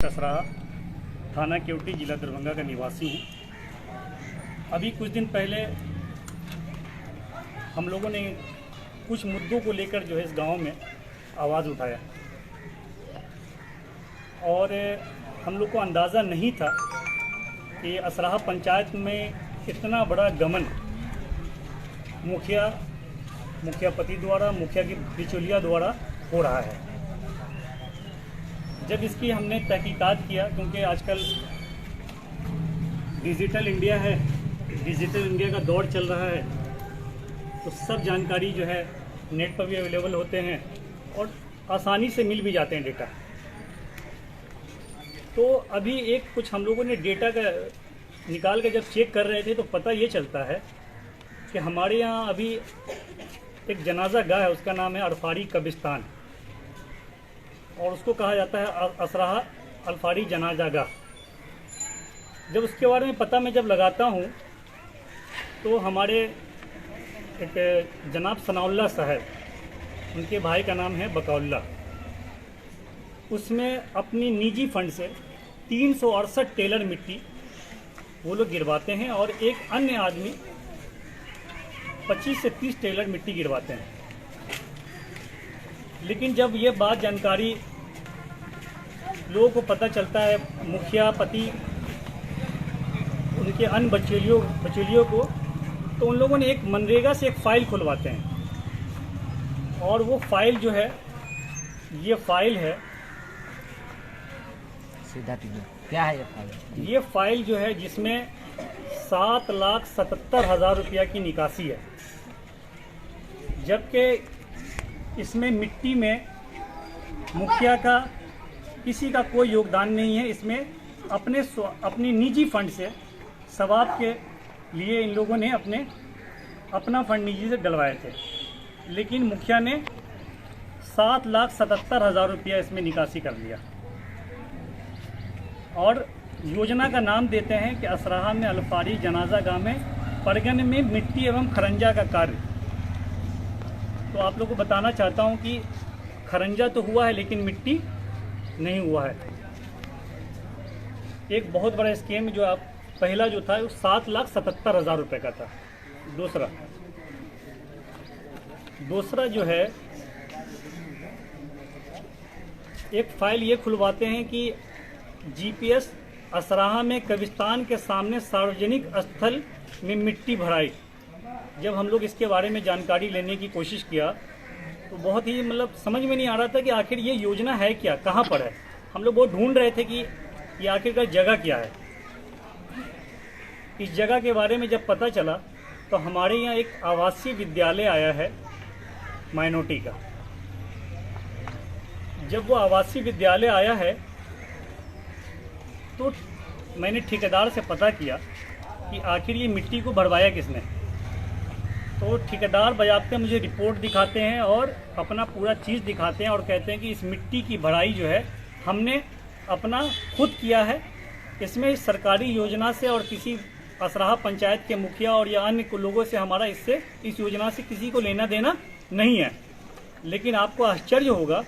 कसराहा, थाना केवटी, जिला दरभंगा का निवासी हूँ। अभी कुछ दिन पहले हम लोगों ने कुछ मुद्दों को लेकर जो है इस गांव में आवाज़ उठाया और हम लोग को अंदाज़ा नहीं था कि असराहा पंचायत में इतना बड़ा गमन मुखिया पति द्वारा, मुखिया की बिचौलिया द्वारा हो रहा है। जब इसकी हमने तहकीकात किया, क्योंकि आजकल डिजिटल इंडिया है, डिजिटल इंडिया का दौर चल रहा है, तो सब जानकारी जो है नेट पर भी अवेलेबल होते हैं और आसानी से मिल भी जाते हैं डेटा। तो अभी कुछ हम लोगों ने डेटा का निकाल के जब चेक कर रहे थे तो पता ये चलता है कि हमारे यहाँ अभी एक जनाजा गाह है, उसका नाम है अरफारी कब्रिस्तान और उसको कहा जाता है असराहा अरफारी जनाजा गाह। जब उसके बारे में पता मैं जब लगाता हूँ तो हमारे एक जनाब सनाउल्लाह साहब, उनके भाई का नाम है बकौल्ला, उसमें अपनी निजी फंड से 368 टेलर मिट्टी वो लोग गिरवाते हैं और एक अन्य आदमी 25 से 30 टेलर मिट्टी गिरवाते हैं। लेकिन जब ये बात जानकारी लोगों को पता चलता है, मुखिया पति उनके अन्य बचेलियों को, तो उन लोगों ने एक मनरेगा से एक फ़ाइल खुलवाते हैं और वो फाइल जो है, ये फाइल है, सीधा क्या है ये फाइल? ये फाइल जो है जिसमें 7,77,000 रुपया की निकासी है, जबकि इसमें मिट्टी में मुखिया का किसी का कोई योगदान नहीं है। इसमें अपनी निजी फंड से सवाब के लिए इन लोगों ने अपना फंड निजी से डलवाए थे, लेकिन मुखिया ने 7,77,000 रुपया इसमें निकासी कर लिया और योजना का नाम देते हैं कि असराहा में अल्फारी जनाजा गाह में परगन में मिट्टी एवं खरंजा का कार्य। तो आप लोगों को बताना चाहता हूं कि खरंजा तो हुआ है लेकिन मिट्टी नहीं हुआ है। एक बहुत बड़ा स्कीम जो आप पहला जो था वो 7,77,000 रुपये का था। दूसरा जो है, एक फाइल ये खुलवाते हैं कि जीपीएस असराहा में कब्रिस्तान के सामने सार्वजनिक स्थल में मिट्टी भराई। जब हम लोग इसके बारे में जानकारी लेने की कोशिश किया तो बहुत ही समझ में नहीं आ रहा था कि आखिर ये योजना है क्या, कहाँ पर है। हम लोग बहुत ढूंढ रहे थे कि ये आखिरकार जगह क्या है। इस जगह के बारे में जब पता चला तो हमारे यहाँ एक आवासीय विद्यालय आया है माइनॉरिटी का। जब वो आवासीय विद्यालय आया है तो मैंने ठेकेदार से पता किया कि आखिर ये मिट्टी को भरवाया किसने। तो ठेकेदार बजाते मुझे रिपोर्ट दिखाते हैं और अपना पूरा चीज़ दिखाते हैं और कहते हैं कि इस मिट्टी की भराई जो है हमने अपना खुद किया है, इसमें सरकारी योजना से और किसी असराहा पंचायत के मुखिया और या अन्य लोगों से हमारा इस योजना से किसी को लेना देना नहीं है। लेकिन आपको आश्चर्य होगा,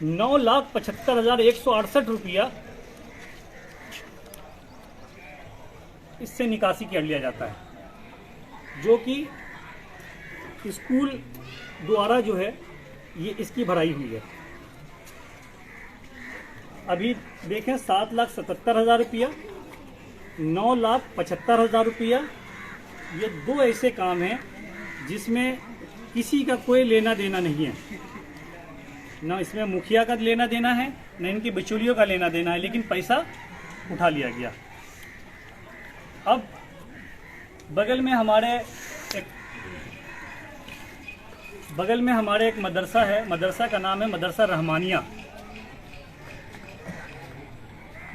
9,75,168 रुपया इससे निकासी कर लिया जाता है, जो कि स्कूल द्वारा जो है ये इसकी भराई हुई है। अभी देखें, 7,77,000 रुपया, 9,75,000 रुपया, ये दो ऐसे काम हैं जिसमें किसी का कोई लेना देना नहीं है। ना इसमें मुखिया का लेना देना है, न इनकी बिचौलियों का लेना देना है, लेकिन पैसा उठा लिया गया। अब बगल में हमारे एक मदरसा है, मदरसा का नाम है मदरसा रहमानिया।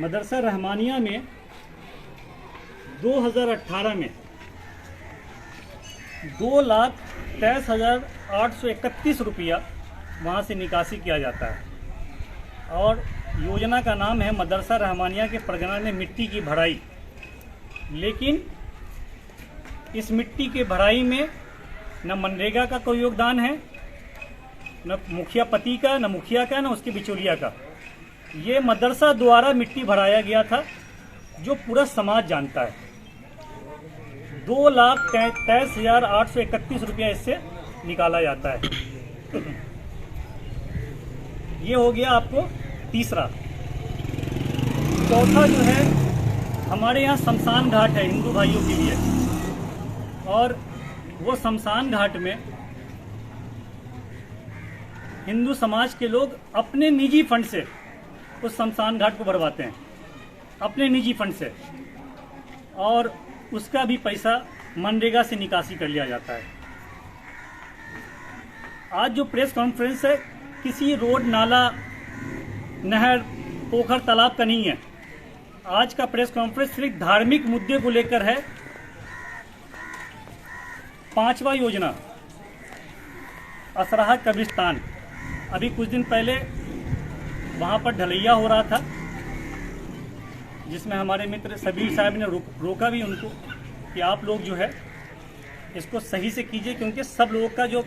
मदरसा रहमानिया में 2018 में 2,23,831 रुपया वहाँ से निकासी किया जाता है और योजना का नाम है मदरसा रहमानिया के परगना में मिट्टी की भराई। लेकिन इस मिट्टी की भराई में न मनरेगा का कोई योगदान है, न मुखिया पति का, न मुखिया का, न उसकी बिचौलिया का। ये मदरसा द्वारा मिट्टी भराया गया था, जो पूरा समाज जानता है। 2,23,831 रुपया इससे निकाला जाता है। ये हो गया आपको तीसरा। चौथा जो है, हमारे यहाँ शमशान घाट है हिंदू भाइयों के लिए, और वो शमशान घाट में हिंदू समाज के लोग अपने निजी फंड से उस शमशान घाट को भरवाते हैं, अपने निजी फंड से, और उसका भी पैसा मनरेगा से निकासी कर लिया जाता है। आज जो प्रेस कॉन्फ्रेंस है, किसी रोड, नाला, नहर, पोखर, तालाब का नहीं है। आज का प्रेस कॉन्फ्रेंस सिर्फ धार्मिक मुद्दे को लेकर है। 5वां योजना असराहा कब्रिस्तान, अभी कुछ दिन पहले वहाँ पर ढलैया हो रहा था, जिसमें हमारे मित्र सबीर साहब ने रोका भी उनको कि आप लोग जो है इसको सही से कीजिए, क्योंकि सब लोगों का जो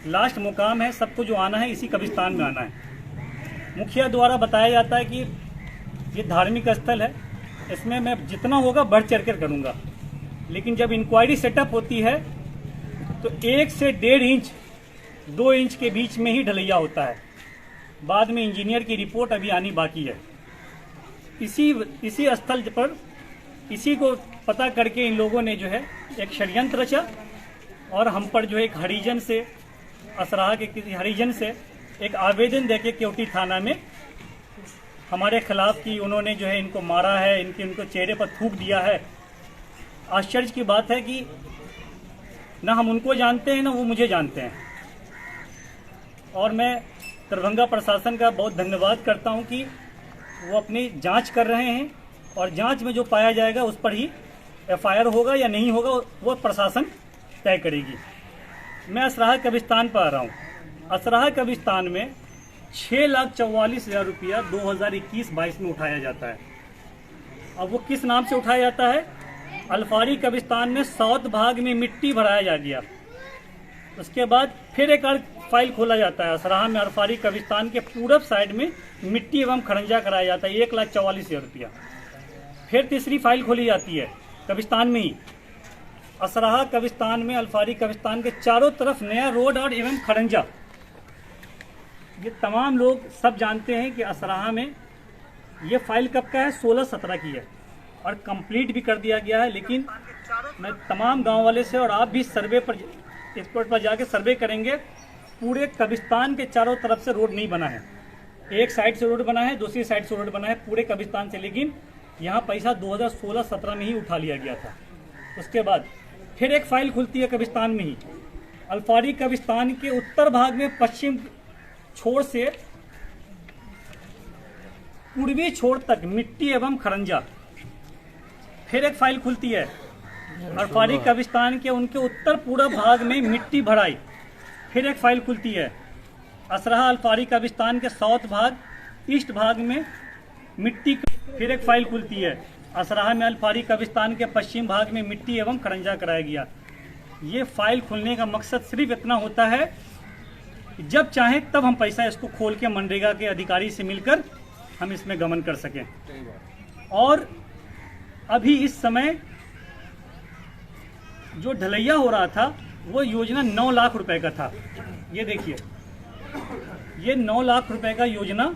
लास्ट मुकाम है, सबको जो आना है इसी कब्रिस्तान में आना है। मुखिया द्वारा बताया जाता है कि ये धार्मिक स्थल है, इसमें मैं जितना होगा बढ़ चढ़ कर करूँगा, लेकिन जब इंक्वायरी सेटअप होती है तो 1 से 1.5 इंच 2 इंच के बीच में ही ढलैया होता है। बाद में इंजीनियर की रिपोर्ट अभी आनी बाकी है। इसी स्थल पर इसी को पता करके इन लोगों ने जो है एक षड्यंत्र रचा, और हम पर जो है एक हरिजन से, असराहा के किसी हरिजन से एक आवेदन देके केवटी थाना में हमारे खिलाफ की उन्होंने जो है इनको मारा है, इनको चेहरे पर थूक दिया है। आश्चर्य की बात है कि ना हम उनको जानते हैं, ना वो मुझे जानते हैं। और मैं दरभंगा प्रशासन का बहुत धन्यवाद करता हूं कि वो अपनी जांच कर रहे हैं, और जांच में जो पाया जाएगा उस पर ही FIR होगा या नहीं होगा, वो प्रशासन तय करेगी। मैं असराहा कब्रिस्तान पर आ रहा हूँ। असराहा कब्रिस्तान में 6,44,000 रुपया 2021-22 में उठाया जाता है। अब वो किस नाम से उठाया जाता है? अल्फारी कब्रिस्तान में साउथ भाग में मिट्टी भराया जा गया। उसके बाद फिर एक और फाइल खोला जाता है। असराहा में अल्फारी कब्रिस्तान के पूरब साइड में मिट्टी एवं खड़ंजा कराया जाता है, 1,44,000 रुपया। फिर तीसरी फाइल खोली जाती है कब्रिस्तान में ही। असराहा कब्रिस्तान में अल्फारी कब्रिस्तान के चारों तरफ नया रोड और एवं खड़ंजा। ये तमाम लोग सब जानते हैं कि असराहा में ये फाइल कब का है, 16-17 की है, और कंप्लीट भी कर दिया गया है। लेकिन मैं तमाम गांव वाले से, और आप भी सर्वे पर, एक्सपर्ट पर जाके सर्वे करेंगे, पूरे कब्रिस्तान के चारों तरफ से रोड नहीं बना है। एक साइड से रोड बना है, दूसरी साइड से रोड बना है पूरे कब्रिस्तान से, लेकिन यहाँ पैसा 2016-17 में ही उठा लिया गया था। उसके बाद फिर एक फाइल खुलती है कब्रिस्तान में ही। अल्फारी कब्रिस्तान के उत्तर भाग में पश्चिम छोर से पूर्वी छोर तक मिट्टी एवं खड़ंजा। फिर एक फाइल खुलती है अल्फारी कब्रिस्तान के उनके उत्तर पूर्व भाग में मिट्टी भराई। फिर एक फाइल खुलती है असराहा अल्फारी कब्रिस्तान के साउथ भाग, ईस्ट भाग में मिट्टी। फिर एक फाइल खुलती है असराहा में अल्फारी कब्रिस्तान के पश्चिम भाग में मिट्टी एवं खड़ंजा कराया गया। ये फाइल खुलने का मकसद सिर्फ इतना होता है कि जब चाहें तब हम पैसा इसको खोल के मनरेगा के अधिकारी से मिलकर हम इसमें गमन कर सकें। और अभी इस समय जो ढलैया हो रहा था वो योजना 9 लाख रुपए का था। ये देखिए, ये 9 लाख रुपए का योजना,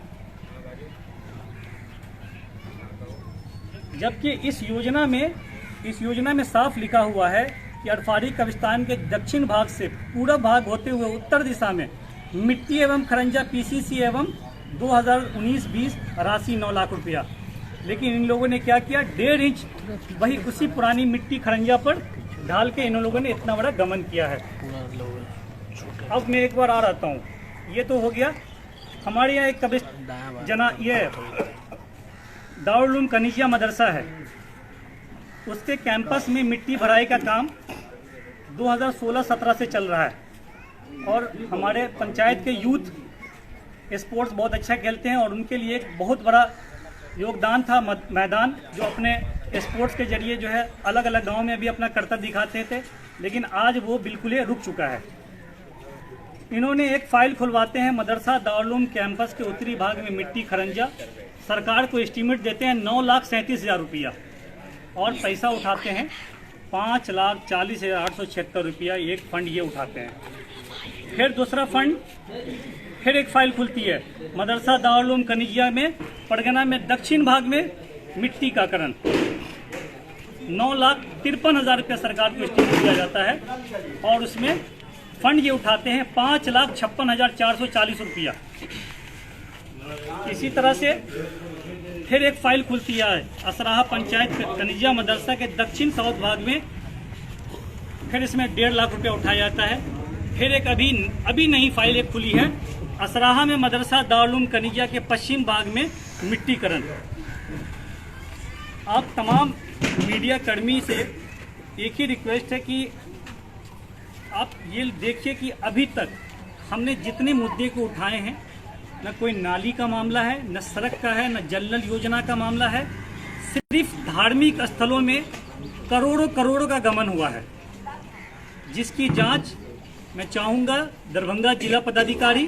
जबकि इस योजना में साफ लिखा हुआ है कि अल्फारी कब्रिस्तान के दक्षिण भाग से पूरब भाग होते हुए उत्तर दिशा में मिट्टी एवं खड़ंजा PCC एवं 2019-20 राशि 9 लाख रुपया। लेकिन इन लोगों ने क्या किया, 1.5 इंच वही उसी पुरानी मिट्टी खड़ंजा पर ढाल के इन लोगों ने इतना बड़ा गमन किया है। अब मैं एक बार आ रहता हूँ। ये तो हो गया। हमारे यहाँ एक ये दारुल उलूम कनीजिया मदरसा है, उसके कैंपस में मिट्टी भराई का काम 2016-17 से चल रहा है। और हमारे पंचायत के यूथ स्पोर्ट्स बहुत अच्छा खेलते हैं, और उनके लिए एक बहुत बड़ा योगदान था मैदान, जो अपने स्पोर्ट्स के जरिए जो है अलग अलग गांव में भी अपना कर्तव्य दिखाते थे। लेकिन आज वो बिल्कुल ही रुक चुका है। इन्होंने एक फाइल खुलवाते हैं मदरसा दारुल उलूम कैंपस के उत्तरी भाग में मिट्टी खड़ंजा सरकार को एस्टीमेट देते हैं 9,37,000 रुपया और पैसा उठाते हैं 5,40,876 रुपया। एक फंड ये उठाते हैं। फिर दूसरा फंड, फिर एक फाइल खुलती है मदरसा दारुल उलूम कनिजिया में, परगना में, दक्षिण भाग में मिट्टी का करण। 9,53,000 रुपया सरकार को एस्टीमेट दिया जाता है और उसमें फंड ये उठाते हैं 5,56,440 रुपया। इसी तरह से फिर एक फाइल खुलती है असराहा पंचायत कनिजिया मदरसा के दक्षिण साउथ भाग में, फिर इसमें 1.5 लाख रुपया उठाया जाता है। फिर एक अभी नई फाइल एक खुली है असराहा में मदरसा दारुल उलूम कनिजिया के पश्चिम भाग में मिट्टीकरण। आप तमाम मीडिया कर्मी से एक ही रिक्वेस्ट है कि आप ये देखिए कि अभी तक हमने जितने मुद्दे को उठाए हैं, न कोई नाली का मामला है, न सड़क का है, न जल नल योजना का मामला है। सिर्फ धार्मिक स्थलों में करोड़ों करोड़ों का गमन हुआ है, जिसकी जांच मैं चाहूँगा दरभंगा जिला पदाधिकारी,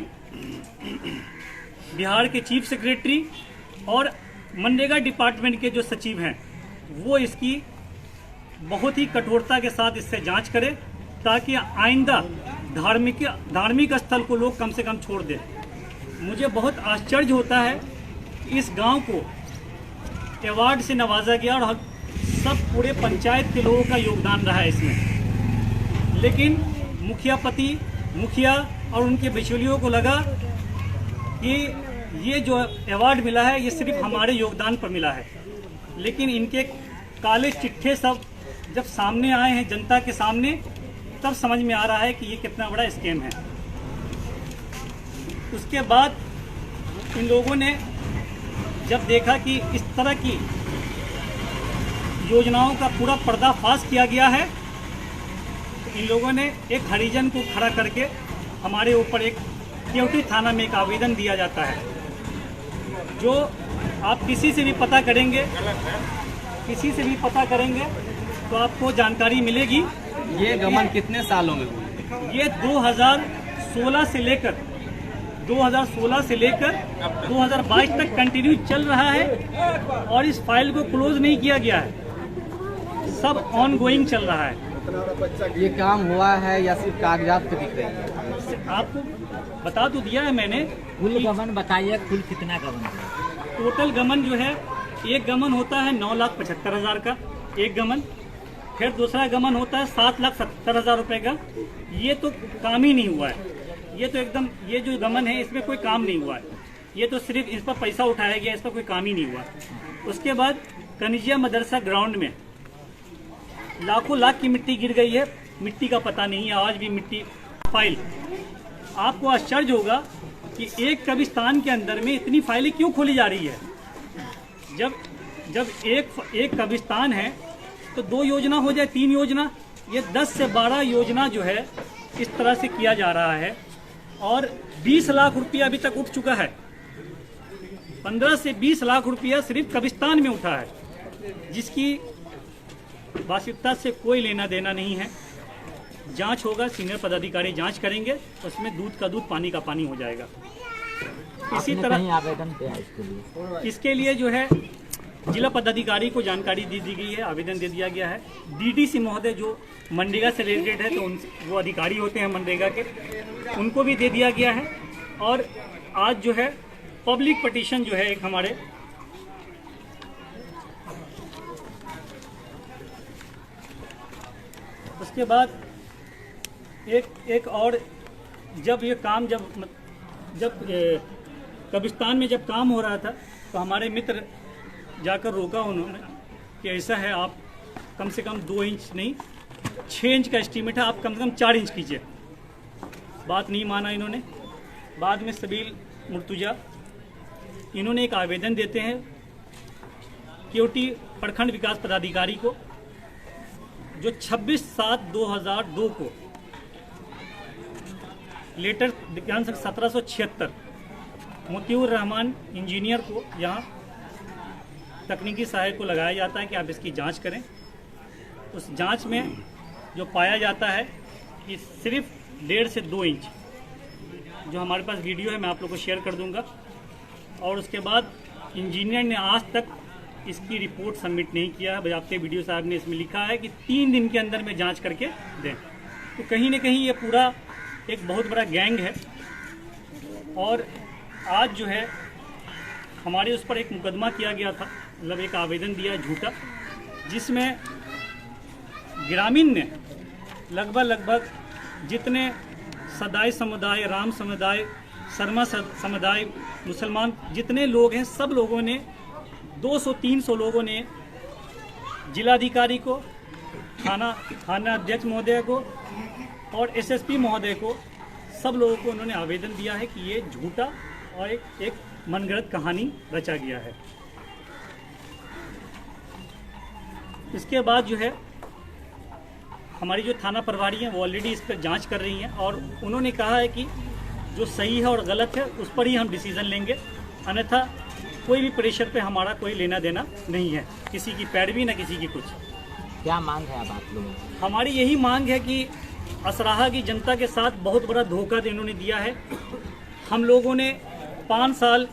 बिहार के चीफ सेक्रेटरी और मनरेगा डिपार्टमेंट के जो सचिव हैं वो इसकी बहुत ही कठोरता के साथ इससे जांच करें, ताकि आइंदा धार्मिक स्थल को लोग कम से कम छोड़ दें। मुझे बहुत आश्चर्य होता है कि इस गांव को अवार्ड से नवाजा गया और सब पूरे पंचायत के लोगों का योगदान रहा है इसमें, लेकिन मुखिया और उनके बिचौलियों को लगा कि ये जो अवार्ड मिला है ये सिर्फ हमारे योगदान पर मिला है। लेकिन इनके काले चिट्ठे सब जब सामने आए हैं जनता के सामने, तब समझ में आ रहा है कि ये कितना बड़ा स्कैम है। उसके बाद इन लोगों ने जब देखा कि इस तरह की योजनाओं का पूरा पर्दाफाश किया गया है, तो इन लोगों ने एक हरिजन को खड़ा करके हमारे ऊपर एक केवटी थाना में एक आवेदन दिया जाता है, जो आप किसी से भी पता करेंगे तो आपको जानकारी मिलेगी। ये गमन कितने सालों में हुआ? ये 2016 से लेकर 2022 तक कंटिन्यू चल रहा है और इस फाइल को क्लोज नहीं किया गया है, सब ऑन गोइंग चल रहा है। ये काम हुआ है या सिर्फ कागजात पे दिख रही है? आपको बता तो दिया है मैंने। कुल गमन बताइए, कुल कितना गमन? टोटल गमन जो है, एक गमन होता है 9,75,000 का एक गमन, फिर दूसरा गमन होता है 7,70,000 रुपए का। ये तो काम ही नहीं हुआ है, ये तो एकदम, ये जो गमन है इसमें कोई काम नहीं हुआ है, ये तो सिर्फ इस पर पैसा उठाया गया, इस पर कोई काम ही नहीं हुआ। उसके बाद कनिजिया मदरसा ग्राउंड में लाखों लाख की मिट्टी गिर गई है, मिट्टी का पता नहीं है आज भी मिट्टी। फाइल, आपको आश्चर्य होगा कि एक कब्रिस्तान के अंदर में इतनी फाइलें क्यों खोली जा रही है। जब एक कब्रिस्तान है तो 2 योजना हो जाए, 3 योजना, ये 10 से 12 योजना जो है इस तरह से किया जा रहा है और 20 लाख रुपया अभी तक उठ चुका है। 15 से 20 लाख रुपया सिर्फ कब्रिस्तान में उठा है, जिसकी वास्तविकता से कोई लेना देना नहीं है। जांच होगा, सीनियर पदाधिकारी जांच करेंगे, उसमें दूध का दूध पानी का पानी हो जाएगा। इसी तरह आवेदन किया इसके लिए जो है जिला पदाधिकारी को जानकारी दे दी गई है, आवेदन दे दिया गया है। डीडीसी महोदय जो मनरेगा से रिलेटेड है, तो वो अधिकारी होते हैं मनरेगा के, उनको भी दे दिया गया है। और आज जो है पब्लिक पटिशन जो है एक हमारे उसके बाद एक और, जब ये काम जब कब्रिस्तान में जब काम हो रहा था तो हमारे मित्र जाकर रोका उन्होंने कि ऐसा है, आप कम से कम 2 इंच नहीं 6 इंच का एस्टीमेट है, आप कम से कम 4 इंच कीजिए। बात नहीं माना इन्होंने। बाद में सबील मुर्तुजा इन्होंने एक आवेदन देते हैं केवटी प्रखंड विकास पदाधिकारी को, जो 26/7/2002 को लेटर 1776 मोतियुर रहमान इंजीनियर को यहाँ तकनीकी सहायक को लगाया जाता है कि आप इसकी जांच करें। उस जांच में जो पाया जाता है कि सिर्फ 1.5 से 2 इंच, जो हमारे पास वीडियो है मैं आप लोग को शेयर कर दूंगा, और उसके बाद इंजीनियर ने आज तक इसकी रिपोर्ट सबमिट नहीं किया। बजाते वीडियो साहब ने इसमें लिखा है कि 3 दिन के अंदर में जांच करके दें। तो कहीं ना कहीं ये पूरा एक बहुत बड़ा गैंग है। और आज जो है हमारे उस पर एक मुकदमा किया गया था, मतलब एक आवेदन दिया झूठा, जिसमें ग्रामीण ने लगभग जितने सदाई समुदाय, राम समुदाय, शर्मा समुदाय, मुसलमान जितने लोग हैं, सब लोगों ने 200-300 लोगों ने जिलाधिकारी को, थाना अध्यक्ष महोदय को और एसएसपी महोदय को, सब लोगों को उन्होंने आवेदन दिया है कि ये झूठा और एक मनगढ़ंत कहानी रचा गया है। इसके बाद जो है हमारी जो थाना प्रभारी हैं वो ऑलरेडी इस पर जांच कर रही हैं और उन्होंने कहा है कि जो सही है और गलत है उस पर ही हम डिसीजन लेंगे, अन्यथा कोई भी प्रेशर पे हमारा कोई लेना देना नहीं है, किसी की पैरवी ना किसी की कुछ। क्या मांग है अब आप लोगों की? हमारी यही मांग है कि असराहा की जनता के साथ बहुत बड़ा धोखा इन्होंने दिया है। हम लोगों ने 5 साल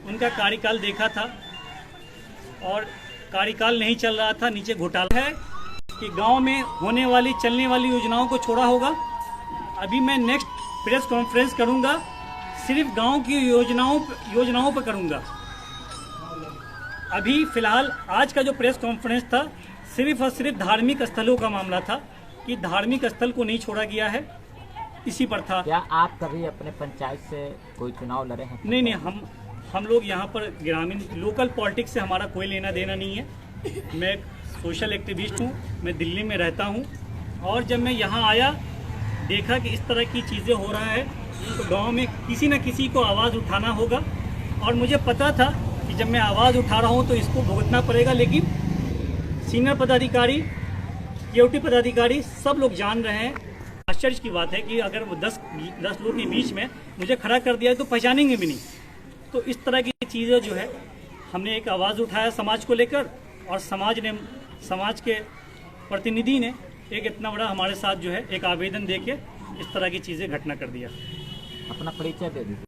उनका कार्यकाल देखा था और कार्यकाल नहीं चल रहा था, नीचे घोटाला है कि गांव में होने वाली चलने वाली योजनाओं को छोड़ा होगा। अभी मैं नेक्स्ट प्रेस कॉन्फ्रेंस करूंगा, सिर्फ गांव की योजनाओं पर करूंगा। अभी फिलहाल आज का जो प्रेस कॉन्फ्रेंस था सिर्फ और सिर्फ धार्मिक स्थलों का मामला था कि धार्मिक स्थल को नहीं छोड़ा गया है, इसी पर था। क्या आप कभी अपने पंचायत से कोई चुनाव लड़े हैं? नहीं, हम लोग यहाँ पर ग्रामीण लोकल पॉलिटिक्स से हमारा कोई लेना देना नहीं है। मैं एक सोशल एक्टिविस्ट हूँ, मैं दिल्ली में रहता हूँ और जब मैं यहाँ आया देखा कि इस तरह की चीज़ें हो रहा है तो गांव में किसी न किसी को आवाज़ उठाना होगा और मुझे पता था कि जब मैं आवाज़ उठा रहा हूँ तो इसको भुगतना पड़ेगा। लेकिन सीनियर पदाधिकारी, केओटी पदाधिकारी सब लोग जान रहे हैं। आश्चर्य की बात है कि अगर वो 10 लोग के बीच में मुझे खड़ा कर दिया है तो पहचानेंगे भी नहीं। तो इस तरह की चीज़ें जो है हमने एक आवाज़ उठाया समाज को लेकर और समाज के प्रतिनिधि ने एक इतना बड़ा हमारे साथ जो है एक आवेदन देके इस तरह की चीज़ें घटना कर दिया। अपना परिचय दे दीजिए।